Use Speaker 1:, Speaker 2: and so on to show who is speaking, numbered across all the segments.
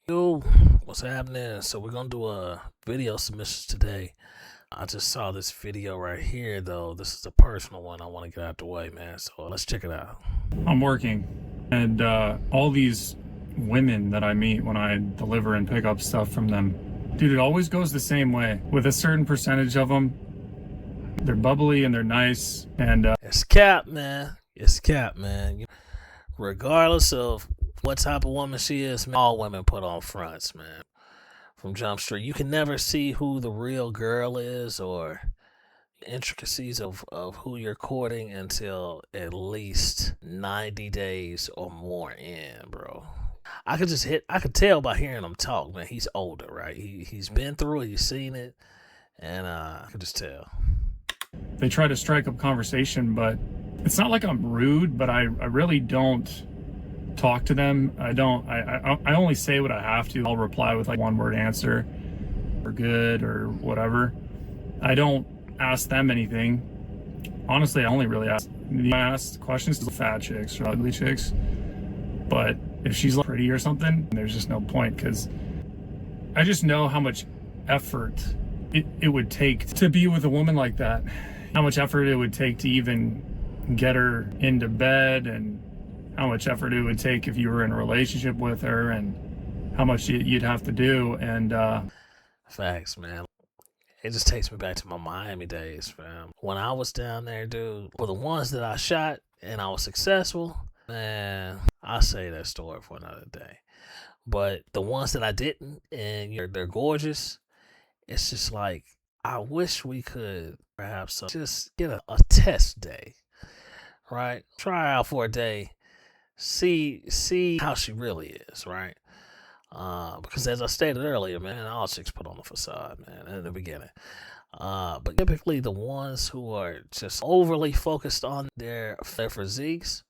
Speaker 1: Yo, what's happening? So we're gonna do a video submissions today. I just saw this video right here though. This is a personal one I want to get out the way, man. So let's check it out.
Speaker 2: I'm working, and all these women that I meet when I deliver and pick up stuff from them, dude, it always goes the same way. With a certain percentage of them, they're bubbly and they're nice, and
Speaker 1: It's cap, man. It's cap, man. Regardless of what type of woman she is, man, all women put on fronts, man. From Jump Street, you can never see who the real girl is or intricacies of who you're courting until at least 90 days or more in, bro. I could tell by hearing him talk, man. He's older, right? He's been through it, he's seen it, and I could just tell.
Speaker 2: they try to strike up conversation, but it's not like I'm rude, but I really don't talk to them. I only say what I have to. I'll reply with like one word answer or good or whatever. I don't ask them anything. Honestly, I only really ask questions to fat chicks or ugly chicks. But if she's like pretty or something, there's just no point, because I just know how much effort it would take to be with a woman like that. How much effort it would take to even get her into bed, and how much effort it would take if you were in a relationship with her, and how much you'd have to do. And
Speaker 1: Facts, man. It just takes me back to my Miami days, fam. When I was down there, dude, for the ones that I shot and I was successful, man, I'll say that story for another day. But the ones that I didn't, and they're gorgeous, it's just like, I wish we could perhaps just get a test day, right? Try out for a day, see how she really is, right? Because as I stated earlier, man, all chicks put on a facade, man, in the beginning. But typically the ones who are just overly focused on their physiques,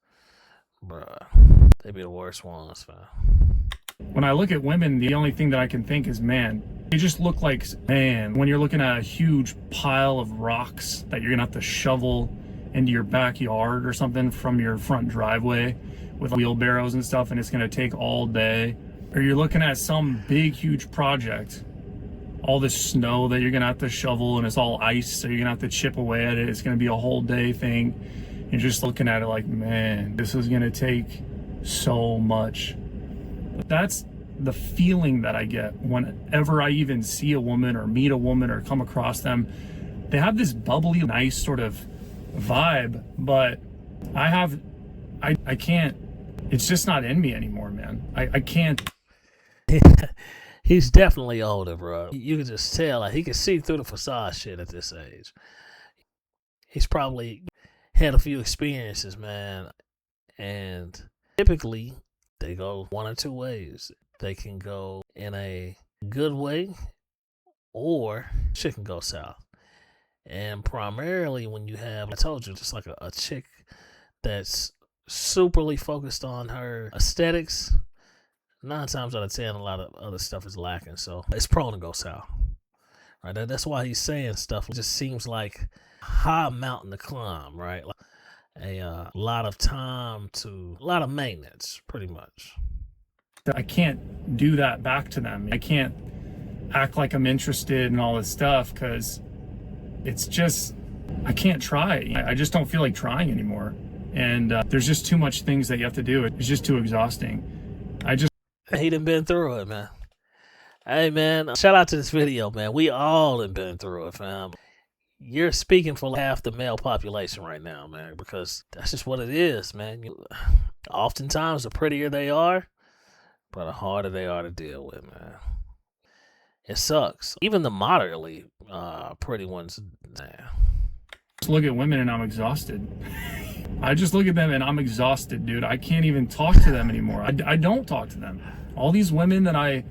Speaker 1: bruh, they be the worst ones, man.
Speaker 2: when I look at women, the only thing that I can think is, man, they just look like, man, when you're looking at a huge pile of rocks that you're gonna have to shovel into your backyard or something from your front driveway with wheelbarrows and stuff, and it's gonna take all day. Or you're looking at some big, huge project, all this snow that you're gonna have to shovel, and it's all ice, so you're gonna have to chip away at it. It's gonna be a whole day thing. You're just looking at it like, man, this is gonna take so much. That's the feeling that I get whenever I even see a woman or meet a woman or come across them. They have this bubbly, nice sort of vibe, but I can't, it's just not in me anymore, man. I can't.
Speaker 1: He's definitely older, bro. You can just tell, like, he can see through the facade shit at this age. He's probably had a few experiences, man, and typically they go one or two ways. They can go in a good way, or shit can go south. And primarily when you have, I told you, just like a chick that's superly focused on her aesthetics, 9 times out of 10, a lot of other stuff is lacking. So it's prone to go south. Right? That's why he's saying stuff. It just seems like a high mountain to climb, right? Like a lot of time to, a lot of maintenance, pretty much.
Speaker 2: I can't do that back to them. I can't act like I'm interested in all this stuff, because it's just, I can't try. I just don't feel like trying anymore. And there's just too much things that you have to do. It's just too exhausting.
Speaker 1: He done been through it, man. Hey, man, shout out to this video, man. We all have been through it, fam. You're speaking for half the male population right now, man, because that's just what it is, man. Oftentimes, the prettier they are, but the harder they are to deal with, man. It sucks. Even the moderately pretty ones, man.
Speaker 2: Just look at women and I'm exhausted. I just look at them and I'm exhausted, dude. I can't even talk to them anymore. I don't talk to them. All these women that I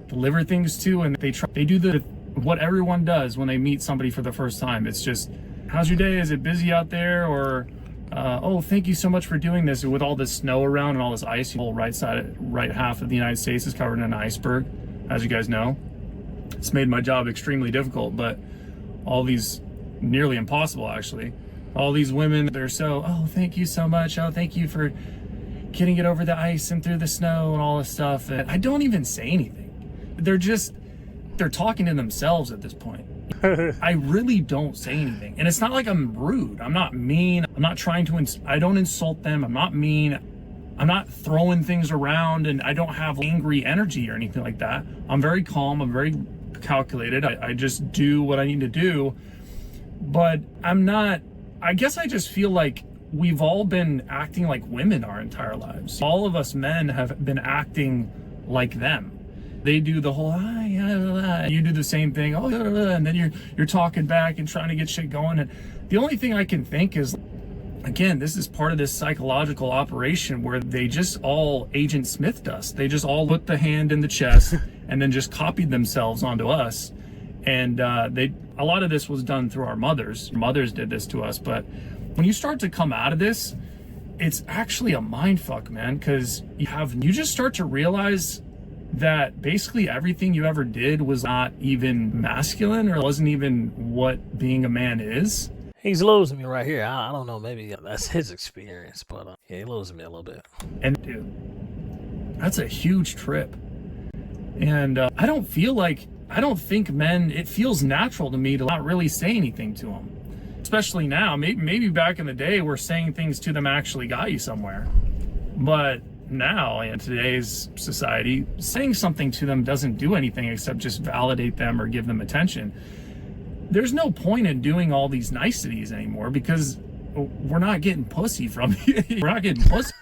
Speaker 2: deliver things to, and they do what everyone does when they meet somebody for the first time. It's just, how's your day? Is it busy out there? Or, oh, thank you so much for doing this. With all this snow around and all this ice, the whole right half of the United States is covered in an iceberg, as you guys know. It's made my job extremely difficult, but all these, nearly impossible actually. All these women, they're so, oh, thank you so much. Oh, thank you for getting it over the ice and through the snow and all this stuff. And I don't even say anything. They're talking to themselves at this point. I really don't say anything. And it's not like I'm rude. I'm not mean. I'm not trying to, I don't insult them. I'm not mean. I'm not throwing things around, and I don't have angry energy or anything like that. I'm very calm. I'm very calculated. I just do what I need to do. But I guess I just feel like we've all been acting like women our entire lives. All of us men have been acting like them. They do the whole, you do the same thing, and then you're talking back and trying to get shit going. And the only thing I can think is, again, this is part of this psychological operation where they just all Agent Smithed us. They just all put the hand in the chest and then just copied themselves onto us. And a lot of this was done through our mothers. Mothers did this to us. But when you start to come out of this, it's actually a mind fuck, man, because you just start to realize that basically everything you ever did was not even masculine, or wasn't even what being a man is.
Speaker 1: He's losing me right here. I don't know, maybe that's his experience, but yeah, he losing me a little bit.
Speaker 2: And dude, that's a huge trip. And I don't think men, it feels natural to me to not really say anything to them. Especially now, maybe back in the day where saying things to them actually got you somewhere. But now, in today's society, saying something to them doesn't do anything except just validate them or give them attention. There's no point in doing all these niceties anymore because we're not getting pussy from you. We're not getting pussy.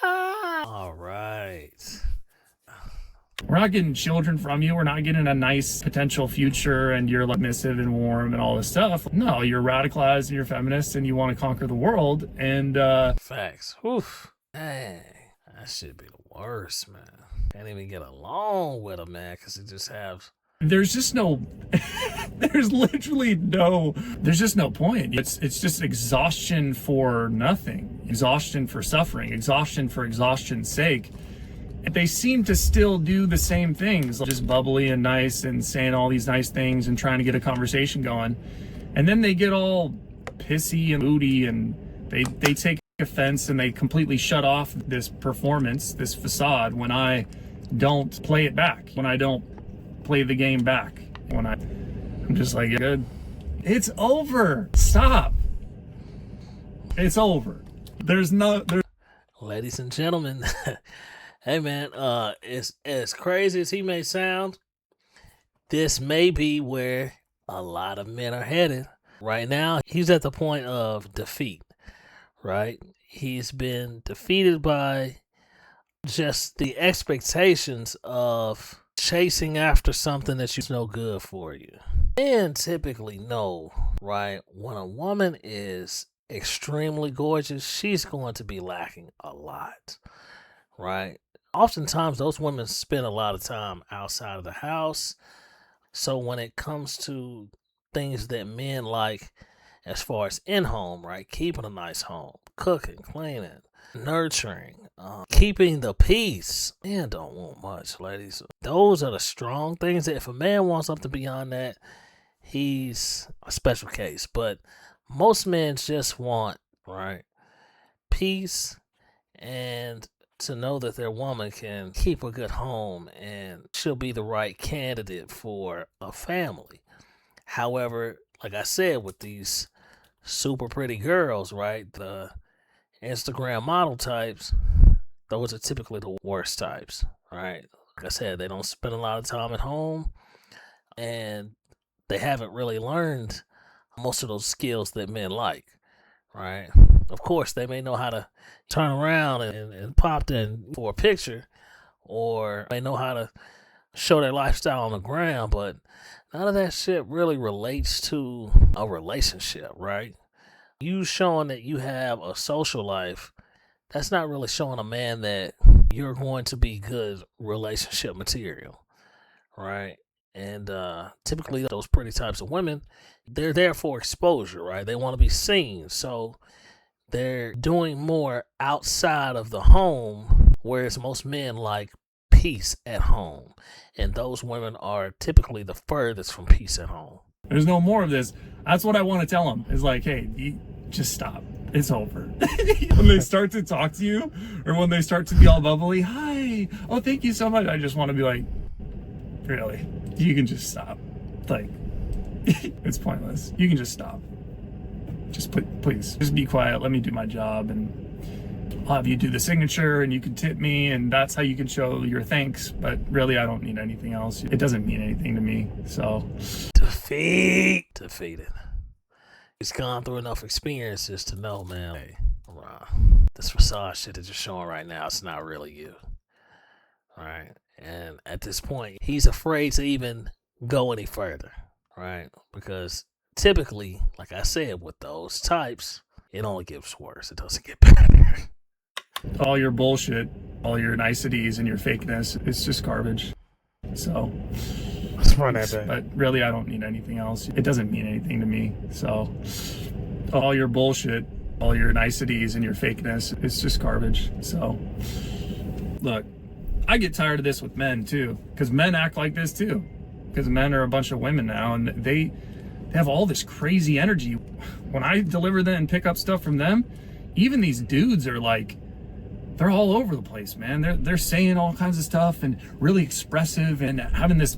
Speaker 1: All right.
Speaker 2: We're not getting children from you. We're not getting a nice potential future and you're like submissive and warm and all this stuff. No, you're radicalized and you're feminist and you want to conquer the world. And
Speaker 1: facts. Oof. Dang. That should be the worst, man. Can't even get along with him, man, because he just have.
Speaker 2: There's just no. There's just no point. It's just exhaustion for nothing. Exhaustion for suffering. Exhaustion for exhaustion's sake. And they seem to still do the same things, just bubbly and nice and saying all these nice things and trying to get a conversation going. And then they get all pissy and moody and they take offense and they completely shut off this performance, this facade, when I don't play it back, when I don't play the game back, when I'm just like, good, it's over, stop, it's over.
Speaker 1: Ladies and gentlemen, hey man, as crazy as he may sound, this may be where a lot of men are headed right now. He's at the point of defeat. Right? He's been defeated by just the expectations of chasing after something that's no good for you. Men typically know, right, when a woman is extremely gorgeous, she's going to be lacking a lot, right? Oftentimes, those women spend a lot of time outside of the house. So when it comes to things that men like, as far as in-home, right? Keeping a nice home, cooking, cleaning, nurturing, keeping the peace. Men don't want much, ladies. Those are the strong things that if a man wants something beyond that, he's a special case. But most men just want, right, peace and to know that their woman can keep a good home and she'll be the right candidate for a family. However, like I said, with these super pretty girls, right? The Instagram model types, those are typically the worst types, right? Like I said, they don't spend a lot of time at home and they haven't really learned most of those skills that men like, right? Of course, they may know how to turn around and pop in for a picture, or they know how to show their lifestyle on the ground, but none of that shit really relates to a relationship, right? You showing that you have a social life, that's not really showing a man that you're going to be good relationship material, right? And typically those pretty types of women, they're there for exposure, right? They want to be seen. So they're doing more outside of the home, whereas most men like peace at home. And those women are typically the furthest from peace at home.
Speaker 2: There's no more of this. That's what I want to tell them. Is like, hey, just stop. it's over. When they start to talk to you, or when they start to be all bubbly, hi, oh, thank you so much. I just want to be like, really? You can just stop. Like, it's pointless. You can just stop. Just please, just be quiet. Let me do my job, and I'll have you do the signature, and you can tip me, and that's how you can show your thanks. But really, I don't need anything else. It doesn't mean anything to me. So,
Speaker 1: defeated. He's gone through enough experiences to know, man, hey, this facade shit that you're showing right now, it's not really you. All right. And at this point, he's afraid to even go any further, right? Because typically, like I said, with those types, it only gets worse. It doesn't get better.
Speaker 2: all your bullshit, all your niceties and your fakeness, it's just garbage. So,
Speaker 1: Let's run that back.
Speaker 2: but really, I don't need anything else. It doesn't mean anything to me. So, all your bullshit, all your niceties and your fakeness, it's just garbage. So, look, I get tired of this with men too, because men act like this too. Because men are a bunch of women now, and they have all this crazy energy. When I deliver them and pick up stuff from them, even these dudes are like, they're all over the place, man. They're saying all kinds of stuff and really expressive and having this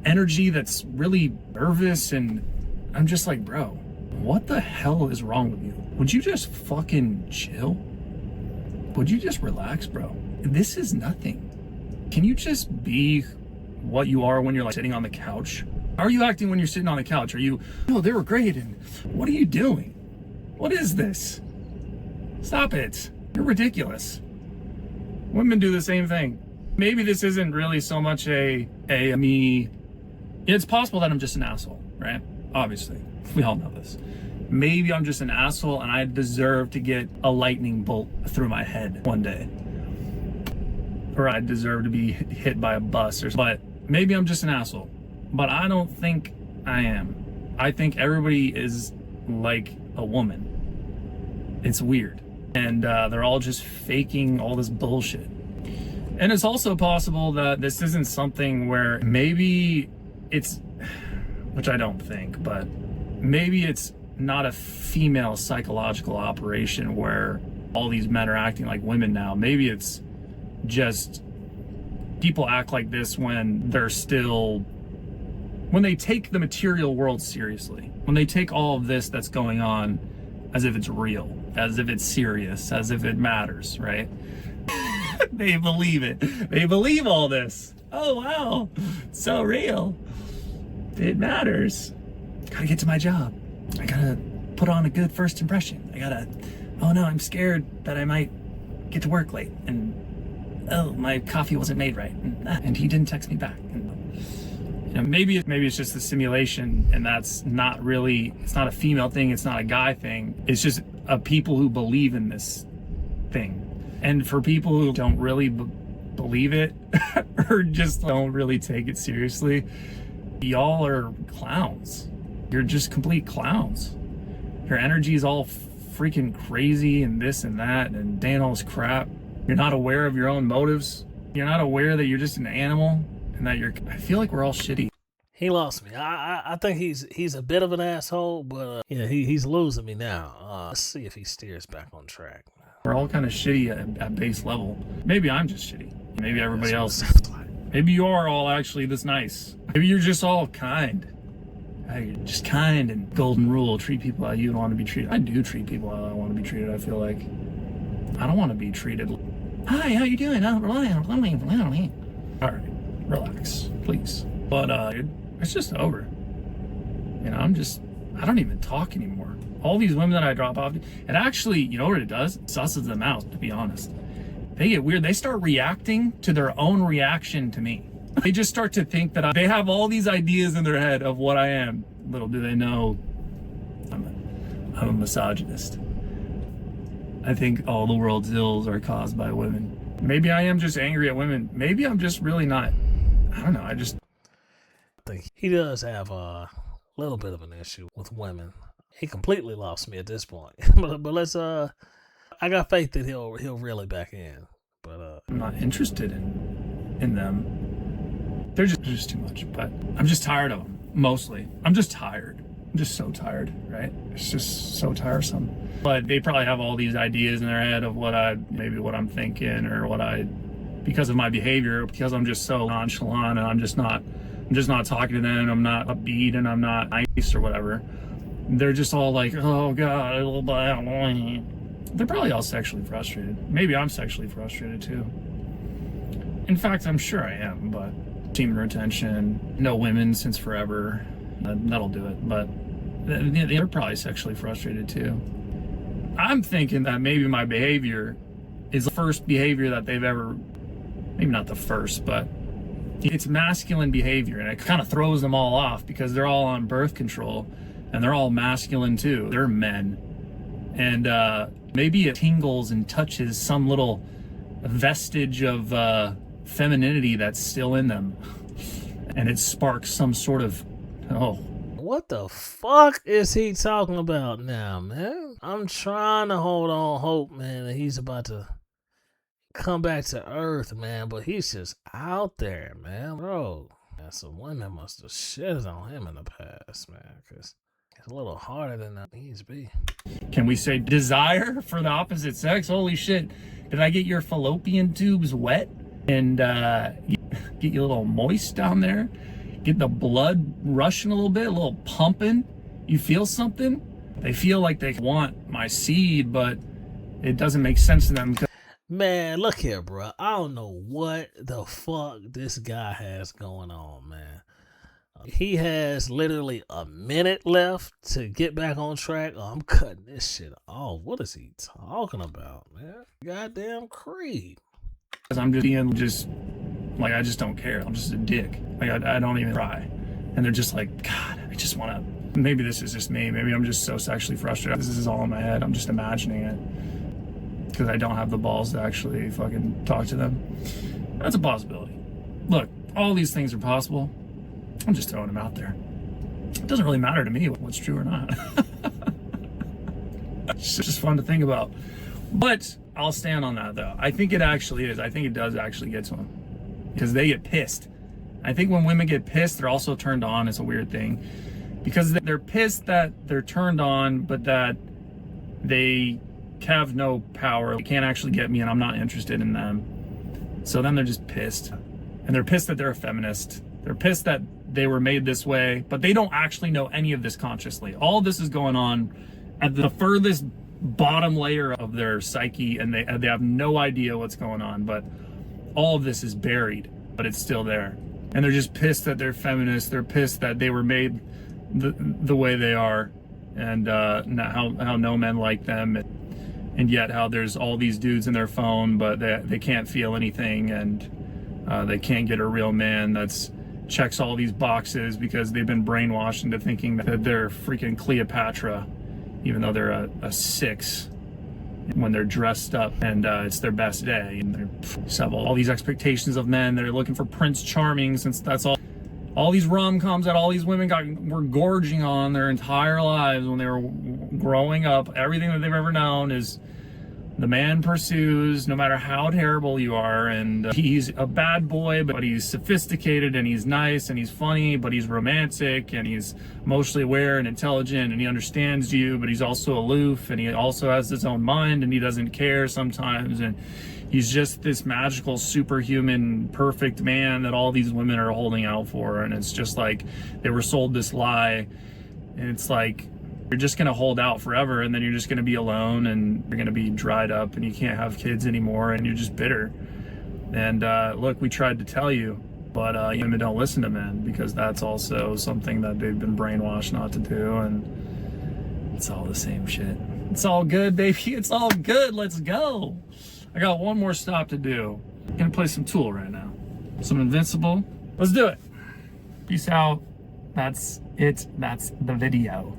Speaker 2: energy that's really nervous, and I'm just like, bro, what the hell is wrong with you? Would you just fucking chill? Would you just relax, bro? This is nothing. Can you just be what you are when you're like sitting on the couch? How are you acting when you're sitting on the couch? Are you, oh, they were great, and what are you doing? What is this? Stop it. You're ridiculous. Women do the same thing. Maybe this isn't really so much a me. It's possible that I'm just an asshole, right? Obviously, we all know this. Maybe I'm just an asshole and I deserve to get a lightning bolt through my head one day. Or I deserve to be hit by a bus or something. But maybe I'm just an asshole. But I don't think I am. I think everybody is like a woman. It's weird. And they're all just faking all this bullshit. And it's also possible that this isn't something where maybe it's, which I don't think, but maybe it's not a female psychological operation where all these men are acting like women now. Maybe it's just people act like this when they're still, when they take the material world seriously, when they take all of this that's going on as if it's real, as if it's serious, as if it matters, right? They believe it. They believe all this. Oh, wow. So real. It matters. Gotta get to my job. I gotta put on a good first impression. I gotta, oh no, I'm scared that I might get to work late. And, oh, my coffee wasn't made right. And he didn't text me back. And, you know, maybe it's just a simulation, and that's not really, it's not a female thing, it's not a guy thing. It's just people who believe in this thing. And for people who don't really believe it or just don't really take it seriously, y'all are clowns. You're just complete clowns. Your energy is all freaking crazy and this and that and saying all this crap. You're not aware of your own motives. You're not aware that you're just an animal and that you're, I feel like we're all shitty.
Speaker 1: He lost me. I think he's a bit of an asshole, but yeah, he's losing me now. Let's see if he steers back on track.
Speaker 2: We're all kind of shitty at base level. Maybe I'm just shitty. Maybe everybody else. Maybe you are all actually this nice. Maybe you're just all kind. You're just kind and golden rule. Treat people how you want to be treated. I do treat people how I want to be treated, I feel like. I don't want to be treated. Hi, how you doing? All right, relax, please. But dude, it's just over. You know, I don't even talk anymore. All these women that I drop off, it actually, you know what it does? It susses them out, to be honest. They get weird. They start reacting to their own reaction to me. They just start to think that they have all these ideas in their head of what I am. Little do they know, I'm a misogynist. I think all the world's ills are caused by women. Maybe I am just angry at women. Maybe I'm just really not. I don't know. I
Speaker 1: think he does have a little bit of an issue with women. He completely lost me at this point. but let's I got faith that he'll really back in. But
Speaker 2: I'm not interested in them. They're just too much. But I'm just tired of them. Mostly, I'm just tired. I'm just so tired, right? It's just so tiresome. But they probably have all these ideas in their head of what I'm thinking, or because of my behavior, because I'm just so nonchalant, and I'm just not talking to them, and I'm not upbeat, and I'm not nice or whatever. They're just all like, oh God, they're probably all sexually frustrated. Maybe I'm sexually frustrated too. In fact, I'm sure I am, but semen retention, no women since forever, that'll do it. But they're probably sexually frustrated too. I'm thinking that maybe my behavior is the first behavior that they've ever, maybe not the first, but it's masculine behavior, and it kind of throws them all off because they're all on birth control and they're all masculine too. They're men. And maybe it tingles and touches some little vestige of femininity that's still in them, and it sparks some sort of,
Speaker 1: what the fuck is he talking about now, man? I'm trying to hold on hope, man, that he's about to come back to earth, man, but he's just out there, man, bro. Man, some women must have shitted on him in the past, man, because it's a little harder than that needs to be.
Speaker 2: Can we say desire for the opposite sex? Holy shit, did I get your fallopian tubes wet and get you a little moist down there? Get the blood rushing a little bit, a little pumping? You feel something? They feel like they want my seed, but it doesn't make sense to them.
Speaker 1: Man, look here, bro. I don't know what the fuck this guy has going on, man. He has literally a minute left to get back on track. I'm cutting this shit off. What is he talking about, man? Goddamn creep.
Speaker 2: Because I'm just being like, I just don't care. I'm just a dick. Like, I don't even try. And they're just like, God, I just want to, maybe this is just me. Maybe I'm just so sexually frustrated. This is all in my head. I'm just imagining it because I don't have the balls to actually fucking talk to them. That's a possibility. Look, all these things are possible. I'm just throwing them out there. It doesn't really matter to me what's true or not. It's just fun to think about. But I'll stand on that, though. I think it actually is. I think it does actually get to them because they get pissed. I think when women get pissed, they're also turned on. It's a weird thing because they're pissed that they're turned on, but that they have no power. They can't actually get me, and I'm not interested in them. So then they're just pissed. And they're pissed that they're a feminist. They're pissed that they were made this way, but they don't actually know any of this consciously. All of this is going on at the furthest bottom layer of their psyche, and they have no idea what's going on, but all of this is buried, but it's still there. And they're just pissed that they're feminists. They're pissed that they were made the way they are, and how no men like them, and yet how there's all these dudes in their phone, but they can't feel anything, and they can't get a real man that's checks all these boxes because they've been brainwashed into thinking that they're freaking Cleopatra, even though they're a 6 when they're dressed up and it's their best day, and they have all these expectations of men. They're looking for Prince Charming, since that's all these rom-coms that all these women were gorging on their entire lives when they were growing up. Everything that they've ever known is the man pursues no matter how terrible you are, and he's a bad boy, but he's sophisticated, and he's nice, and he's funny, but he's romantic, and he's emotionally aware and intelligent, and he understands you, but he's also aloof, and he also has his own mind, and he doesn't care sometimes, and he's just this magical, superhuman, perfect man that all these women are holding out for. And it's just like they were sold this lie, and it's like you're just going to hold out forever, and then you're just going to be alone, and you're going to be dried up, and you can't have kids anymore, and you're just bitter. And look, we tried to tell you, but women don't listen to men, because that's also something that they've been brainwashed not to do, and it's all the same shit. It's all good, baby. It's all good. Let's go. I got one more stop to do. I'm going to play some Tool right now. Some Invincible. Let's do it. Peace out. That's it. That's the video.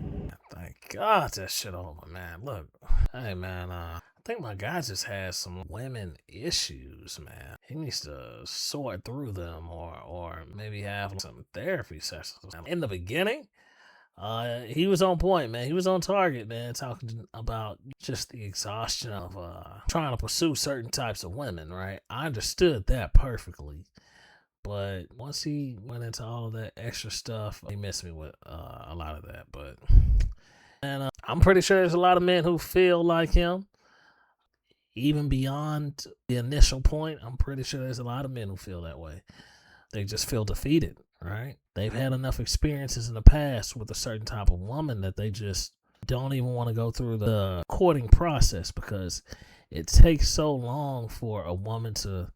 Speaker 1: God, that shit over, man. Look, hey, man, I think my guy just has some women issues, man. He needs to sort through them, or maybe have some therapy sessions. In the beginning, he was on point, man. He was on target, man, talking about just the exhaustion of trying to pursue certain types of women, right? I understood that perfectly. But once he went into all of that extra stuff, he missed me with a lot of that. But and I'm pretty sure there's a lot of men who feel like him, even beyond the initial point. I'm pretty sure there's a lot of men who feel that way. They just feel defeated, right? They've had enough experiences in the past with a certain type of woman that they just don't even want to go through the courting process, because it takes so long for a woman to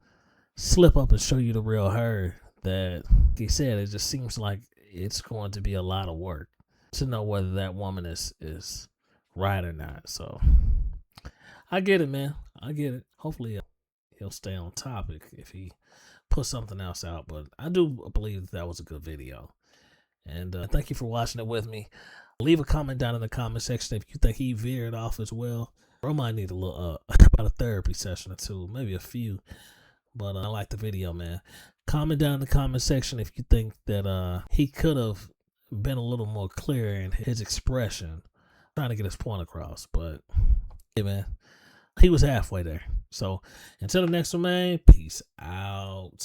Speaker 1: slip up and show you the real her that, like he said, it just seems like it's going to be a lot of work to know whether that woman is right or not. So I get it, man. I get it. Hopefully he'll stay on topic if he put something else out. But I do believe that was a good video. And thank you for watching it with me. Leave a comment down in the comment section if you think he veered off as well. Bro might need a little about a therapy session or two, maybe a few. But I like the video, man. Comment down in the comment section if you think that he could have been a little more clear in his expression, trying to get his point across. But yeah, man, he was halfway there. So until the next one, man, peace out.